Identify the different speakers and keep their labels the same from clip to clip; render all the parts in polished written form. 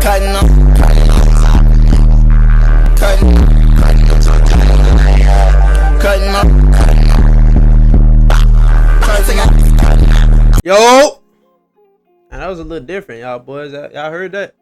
Speaker 1: Cutting up, cutting up, cutting up, cutting up.
Speaker 2: Yo, and that was a little different, y'all boys. Y'all heard that?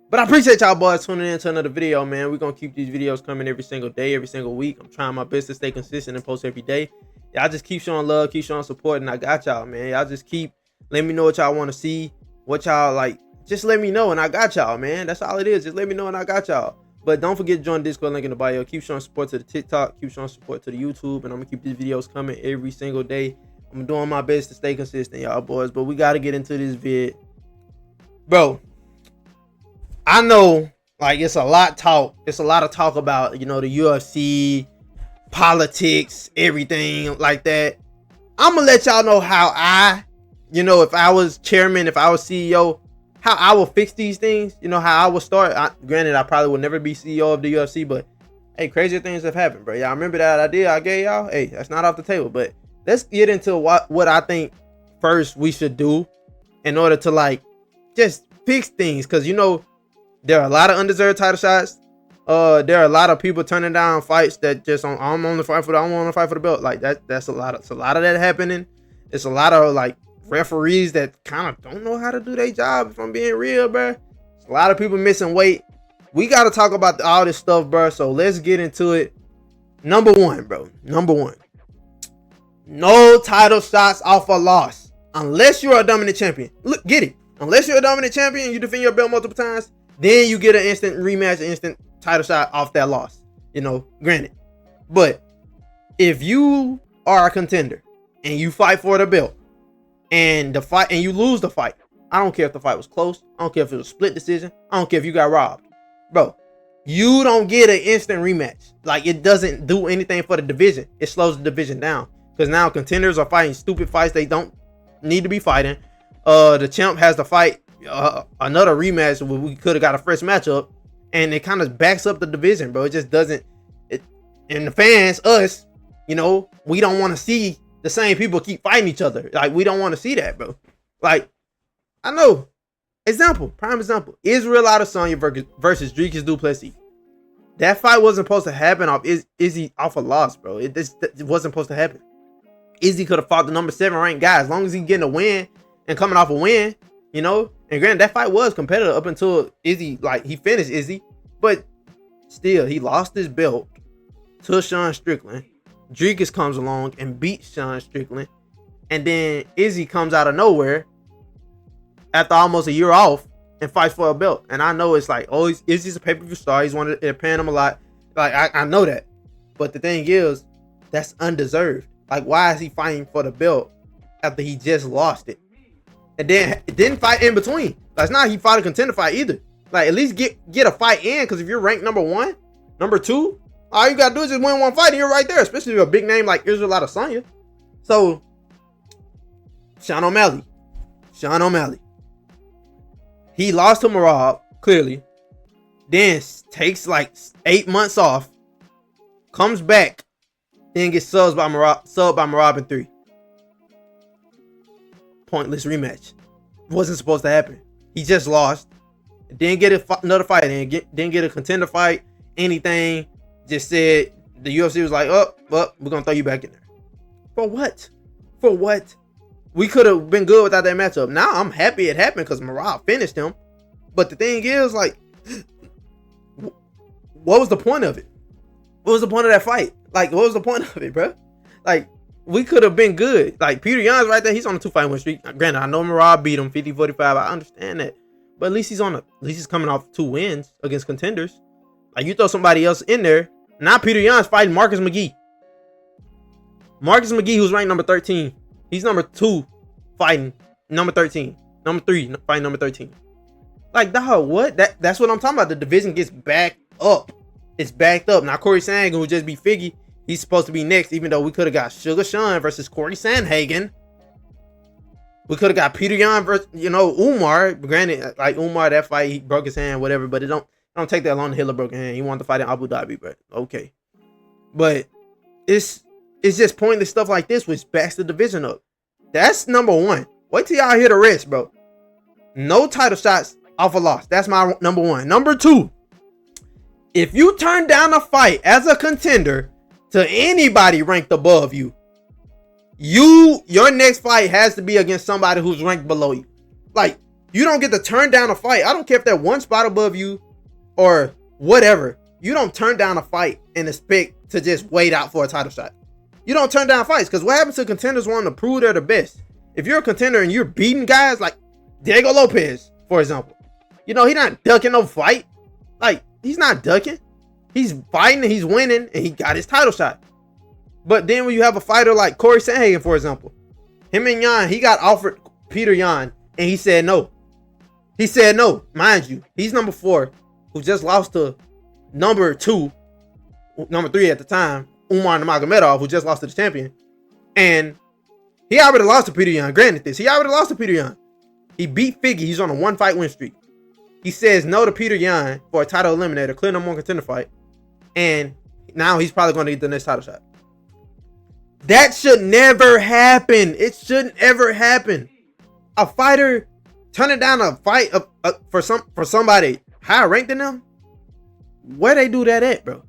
Speaker 2: But I appreciate y'all boys tuning in to another video, man. We're gonna keep these videos coming every single day, every single week. I'm trying my best to stay consistent and post every day. Y'all just keep showing love, keep showing support, and I got y'all, man. Y'all just keep letting me know what y'all want to see, what y'all like. Just let me know, and I got y'all, man. That's all it is. Just let me know, and I got y'all. But don't forget to join the Discord link in the bio. Keep showing support to the TikTok, keep showing support to the YouTube, and I'm gonna keep these videos coming every single day. I'm doing my best to stay consistent, y'all boys. But we gotta get into this vid, bro. I know, like, it's a lot of talk about, you know, the UFC, politics, everything like that. I'm gonna let y'all know how I, you know, if I was chairman, if I was CEO, how I will fix these things. You know, how I will start. Granted, I probably will never be CEO of the UFC, but hey, crazier things have happened, bro. Y'all remember that idea I gave y'all? Hey, that's not off the table. But let's get into what I think first we should do in order to, like, just fix things. Because, you know, there are a lot of undeserved title shots. There are a lot of people turning down fights that just I don't want to fight for the belt. Like that's a lot of that happening. It's a lot of, like, referees that kind of don't know how to do their job, if I'm being real, bro. A lot of people missing weight. We got to talk about all this stuff, bro. So let's get into it. Number one, bro. No title shots off a loss unless you're a dominant champion. Look, get it. Unless you're a dominant champion, you defend your belt multiple times, then you get an instant rematch, an instant title shot off that loss. You know, granted. But if you are a contender and you fight for the belt and you lose the fight, I don't care if the fight was close. I don't care if it was a split decision. I don't care if you got robbed. Bro, you don't get an instant rematch. Like, it doesn't do anything for the division. It slows the division down. Because now contenders are fighting stupid fights they don't need to be fighting. The champ has to fight another rematch where we could have got a fresh matchup. And it kind of backs up the division, bro. It just doesn't. And the fans, us, you know, we don't want to see the same people keep fighting each other. Like, we don't want to see that, bro. Like, I know. Prime example. Israel Adesanya versus Dricus du Plessis. That fight wasn't supposed to happen off Izzy off a loss, bro. It wasn't supposed to happen. Izzy could have fought the number 7 ranked guy as long as he's getting a win and coming off a win, you know. And granted, that fight was competitive up until Izzy, like, he finished Izzy, but still, he lost his belt to Sean Strickland. Dricus comes along and beats Sean Strickland, and then Izzy comes out of nowhere after almost a year off and fights for a belt. And I know it's like, oh, Izzy's a pay-per-view star. They're paying him a lot. Like, I know that. But the thing is, that's undeserved. Like, why is he fighting for the belt after he just lost it? And then didn't fight in between. That's not he fought a contender fight either. Like, at least get a fight in, because if you're ranked number 1, number 2, all you gotta do is just win one fight and you're right there, especially if you're a big name like Israel Adesanya. So, Sean O'Malley. He lost to Merab, clearly. Then takes like 8 months off. Comes back. Then gets subbed by Merab in 3. Pointless rematch. Wasn't supposed to happen. He just lost. Didn't get another fight. Didn't get a contender fight. Anything. Just said the UFC was like, oh, well, we're going to throw you back in there. For what? We could have been good without that matchup. Now I'm happy it happened because Merab finished him. But the thing is, like, what was the point of it? What was the point of that fight? Like, what was the point of it, bro? Like, we could have been good. Like, Peter Yan's right there. He's on a 2-fight win streak. Granted, I know Merab beat him 50-45. I understand that. But at least he's coming off 2 wins against contenders. Like, you throw somebody else in there. Now Peter Yan's fighting Marcus McGee. Marcus McGee, who's ranked number 13. He's number 2 fighting number 13. Number 3 fighting number 13. Like, dog, what? That's what I'm talking about. The division gets backed up. It's backed up. Now Corey Sandhagen will just be Figgy. He's supposed to be next, even though we could have got Sugar Sean versus Corey Sandhagen. We could have got Peter Yan versus, you know, Umar. Granted, like, Umar, that fight, he broke his hand, whatever, but it don't take that long to heal a broken hand. He wanted to fight in Abu Dhabi, but okay. But it's just pointless stuff like this which backs the division up. That's number 1. Wait till y'all hear the rest, bro. No title shots off a loss. That's my number one. Number two, if you turn down a fight as a contender to anybody ranked above you, your next fight has to be against somebody who's ranked below you. Like, you don't get to turn down a fight. I don't care if they're one spot above you or whatever. You don't turn down a fight and expect to just wait out for a title shot. You don't turn down fights, because what happens to contenders wanting to prove they're the best? If you're a contender and you're beating guys like Diego Lopez, for example, you know, he's not ducking no fight. Like, he's not ducking. He's fighting and he's winning and he got his title shot. But then when you have a fighter like Corey Sandhagen, for example, him and Yan, he got offered Peter Yan and he said no. He said no. Mind you, he's number 4, who just lost to number 2, number 3 at the time, Umar Nurmagomedov, who just lost to the champion. And he already lost to Peter Yan. Granted this, he already lost to Peter Yan. He beat Figgy. He's on a 1-fight win streak. He says no to Peter Yan for a title eliminator, clear number 1 contender fight. And now he's probably going to get the next title shot. That should never happen. It shouldn't ever happen. A fighter turning down a fight for somebody higher ranked than them, where they do that at, bro?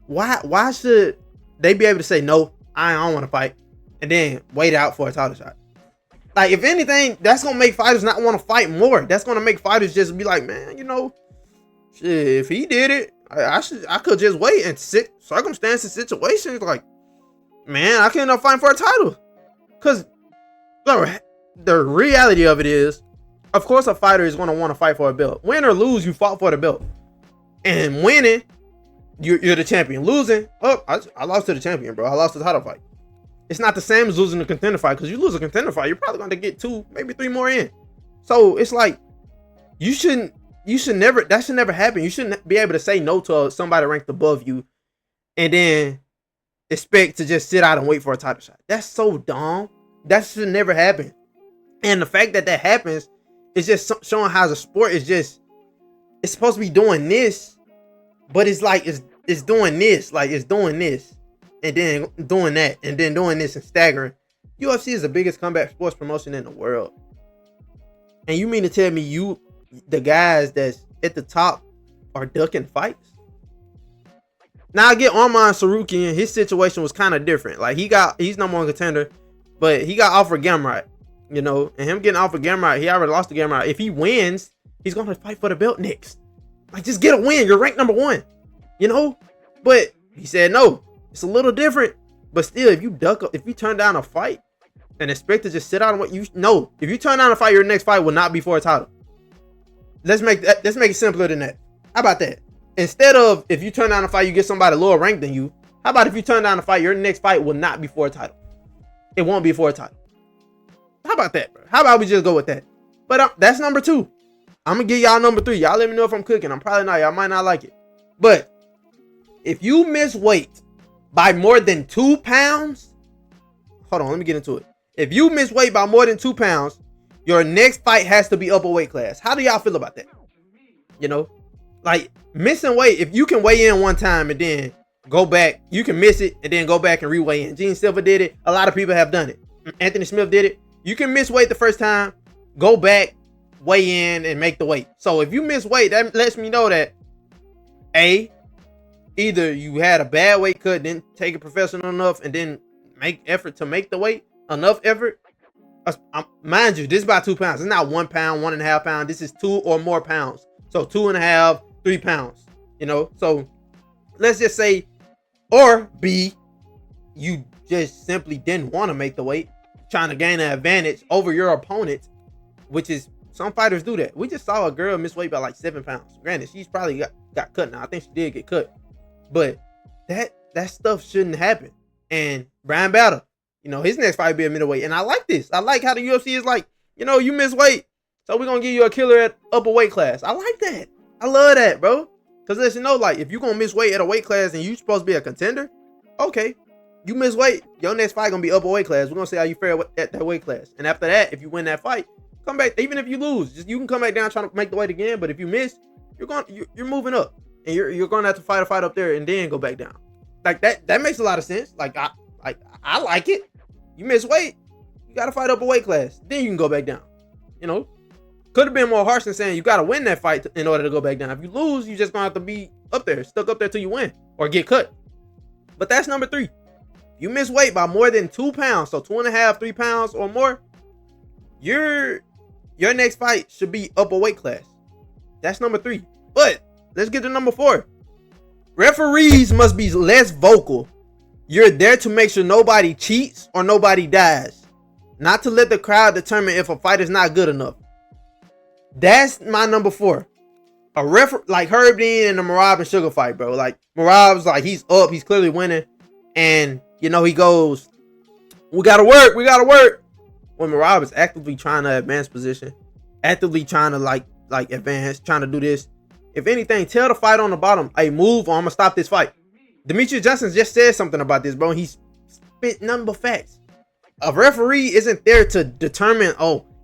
Speaker 2: Why should they be able to say no, I don't want to fight, and then wait out for a title shot? Like, if anything, that's gonna make fighters not want to fight more. That's gonna make fighters just be like, man, you know, shit, if he did it, I could just wait. And circumstances, situations, like, man, I can't end up fighting for a title. Cause the reality of it is, of course, a fighter is gonna want to fight for a belt. Win or lose, you fought for the belt. And winning, you're the champion. Losing, I lost to the champion, bro. I lost the title fight. It's not the same as losing a contender fight, because you lose a contender fight, you're probably going to get 2, maybe 3 more in. So it's like, that should never happen. You shouldn't be able to say no to somebody ranked above you and then expect to just sit out and wait for a title shot. That's so dumb. That should never happen. And the fact that happens is just showing how the sport is just, it's supposed to be doing this, but it's like, it's doing this, like it's doing this, and then doing that, and then doing this, and staggering. UFC is the biggest combat sports promotion in the world. And you mean to tell me the guys that's at the top are ducking fights? Now, I get Arman Sarukian, his situation was kind of different. Like, he's number 1 contender, but he got offered Gamrot, you know, and him getting offered Gamrot, he already lost to Gamrot. If he wins, he's going to fight for the belt next. Like, just get a win. You're ranked number 1, you know? But he said no. It's a little different, but still, if you turn down a fight and expect to just sit out and what if you turn down a fight, your next fight will not be for a title. Let's make it simpler than that. How about that? Instead of, if you turn down a fight, you get somebody lower ranked than you. How about if you turn down a fight, your next fight will not be for a title? It won't be for a title. How about that, bro? How about we just go with that? But that's number 2. I'm gonna give y'all number 3. Y'all let me know if I'm cooking. I'm probably not. Y'all might not like it. But if you miss weight by more than 2 pounds, hold on, let me get into it. If you miss weight by more than 2 pounds, your next fight has to be upper weight class. How do y'all feel about that? You know, like, missing weight, if you can weigh in one time and then go back, you can miss it and then go back and re-weigh in. Gene Silver did it. A lot of people have done it. Anthony Smith did it. You can miss weight the first time, go back, weigh in, and make the weight. So if you miss weight, that lets me know that either you had a bad weight cut, didn't take it professional enough, and then make effort to make the weight, enough effort. Mind you, this is about 2 pounds. It's not 1 pound, 1.5 pounds. This is 2 or more pounds. So 2.5, 3 pounds, you know? So let's just say, or B, you just simply didn't want to make the weight, trying to gain an advantage over your opponent, which is, some fighters do that. We just saw a girl miss weight by like 7 pounds. Granted, she's probably got cut now. I think she did get cut. But that stuff shouldn't happen. And Brian Battle, you know, his next fight will be a middleweight. And I like this. I like how the UFC is like, you know, you miss weight, so we're going to give you a killer at upper weight class. I like that. I love that, bro. Because let's you know, like, if you're going to miss weight at a weight class and you're supposed to be a contender, okay, you miss weight, your next fight going to be upper weight class. We're going to see how you fare at that weight class. And after that, if you win that fight, come back. Even if you lose, you can come back down trying to make the weight again. But if you miss, you're moving up. And you're going to have to fight a fight up there and then go back down. Like, that makes a lot of sense. Like, I like it. You miss weight, you got to fight up a weight class. Then you can go back down, you know? Could have been more harsh than saying you got to win that fight in order to go back down. If you lose, you just gonna have to be up there, stuck up there till you win or get cut. But that's number 3. You miss weight by more than 2 pounds, so 2.5, 3 pounds or more, your next fight should be up a weight class. That's number 3. But let's get to number 4. Referees must be less vocal. You're there to make sure nobody cheats or nobody dies, not to let the crowd determine if a fight is not good enough. That's my number 4. A like Herb Dean and the Merab and Sugar fight, bro. Like Merab's like he's up, he's clearly winning, and you know he goes, we gotta work. When Merab is actively trying to advance position, actively trying to like advance, trying to do this. If anything, tell the fighter on the bottom, hey, move or I'm gonna stop this fight. Demetrius Johnson just said something about this, bro. He's spit nothing but facts. A referee isn't there to determine,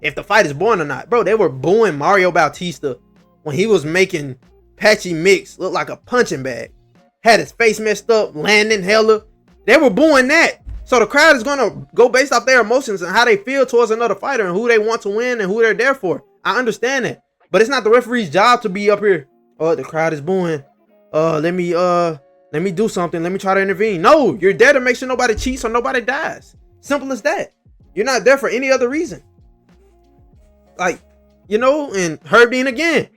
Speaker 2: if the fight is boring or not. Bro, they were booing Mario Bautista when he was making Patchy Mix look like a punching bag. Had his face messed up, landing hella. They were booing that. So the crowd is going to go based off their emotions and how they feel towards another fighter and who they want to win and who they're there for. I understand that. But it's not the referee's job to be up here. The crowd is booing. Let me do something. Let me try to intervene. No, you're there to make sure nobody cheats or nobody dies. Simple as that. You're not there for any other reason. And Herb Dean again.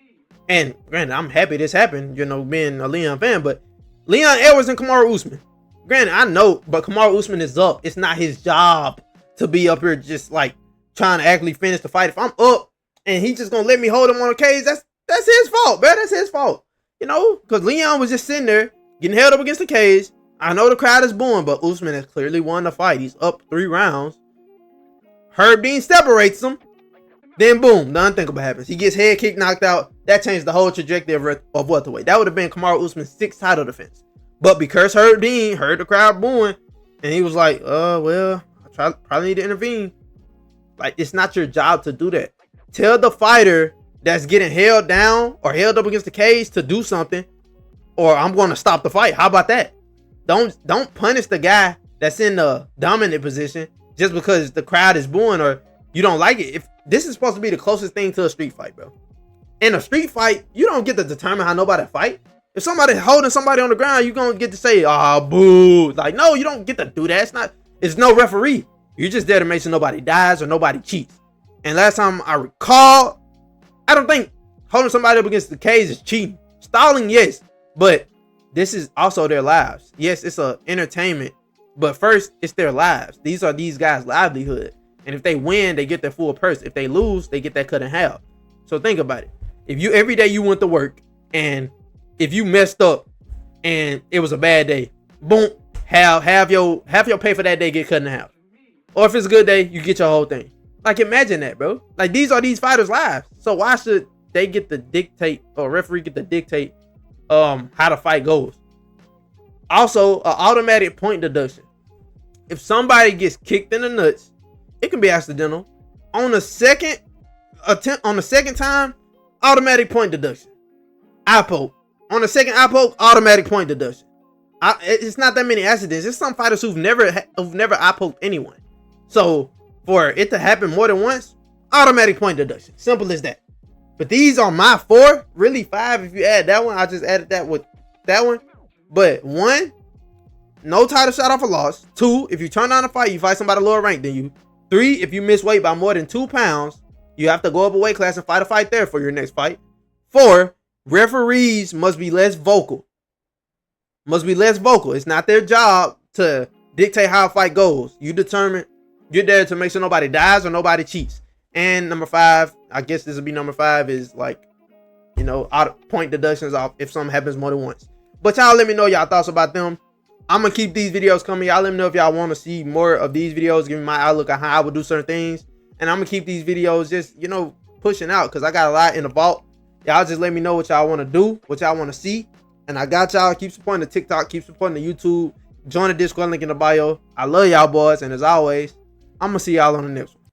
Speaker 2: And granted, I'm happy this happened, being a Leon fan, but Leon Edwards and Kamaru Usman. Granted, I know, but Kamaru Usman is up. It's not his job to be up here just trying to actually finish the fight. If I'm up and he's just gonna let me hold him on the cage, that's his fault, man. That's his fault. Because Leon was just sitting there getting held up against the cage. I know the crowd is booing, but Usman has clearly won the fight. He's up 3 rounds. Herb Dean separates him. Then boom, the unthinkable happens. He gets head kick knocked out. That changed the whole trajectory of welterweight. That would have been Kamaru Usman's 6th title defense. But because Herb Dean heard the crowd booing, and he was like, I probably need to intervene. It's not your job to do that. Tell the fighter that's getting held down or held up against the cage to do something, or I'm going to stop the fight. How about that? Don't punish the guy that's in the dominant position just because the crowd is booing or you don't like it. If this is supposed to be the closest thing to a street fight, bro. In a street fight, you don't get to determine how nobody fight. If somebody holding somebody on the ground, you're going to get to say, boo. No, you don't get to do that. It's no referee. You're just there to make sure nobody dies or nobody cheats. And last time I recall, I don't think holding somebody up against the cage is cheating. Stalling, yes. But this is also their lives. Yes, it's a entertainment. But first, it's their lives. These are these guys' livelihood. And if they win, they get their full purse. If they lose, they get that cut in half. So think about it. If you every day you went to work, and if you messed up and it was a bad day, boom, have your pay for that day get cut in half. Or if it's a good day, you get your whole thing. Imagine that, bro. These are these fighters' lives. So why should they get to dictate, or referee get to dictate how the fight goes? Also, an automatic point deduction. If somebody gets kicked in the nuts, it can be accidental. On the second time, automatic point deduction. Eye poke. On the second eye poke, automatic point deduction. It's not that many accidents. It's some fighters who've never eye poked anyone. So for it to happen more than once, automatic point deduction. Simple as that. But these are my 4, really 5 if you add that one. I just added that with that one. But 1, no title shot off a loss. 2, if you turn down a fight, you fight somebody lower ranked than you. 3, if you miss weight by more than 2 pounds, you have to go up a weight class and fight a fight there for your next fight. 4, referees must be less vocal. It's not their job to dictate how a fight goes. You're there to make sure nobody dies or nobody cheats. And number 5, I guess this would be number 5, is point deductions off if something happens more than once. But y'all let me know y'all thoughts about them. I'm going to keep these videos coming. Y'all let me know if y'all want to see more of these videos. Give me my outlook on how I would do certain things. And I'm going to keep these videos just, pushing out because I got a lot in the vault. Y'all just let me know what y'all want to do, what y'all want to see. And I got y'all. Keep supporting the TikTok. Keep supporting the YouTube. Join the Discord link in the bio. I love y'all boys. And as always, I'm going to see y'all on the next one.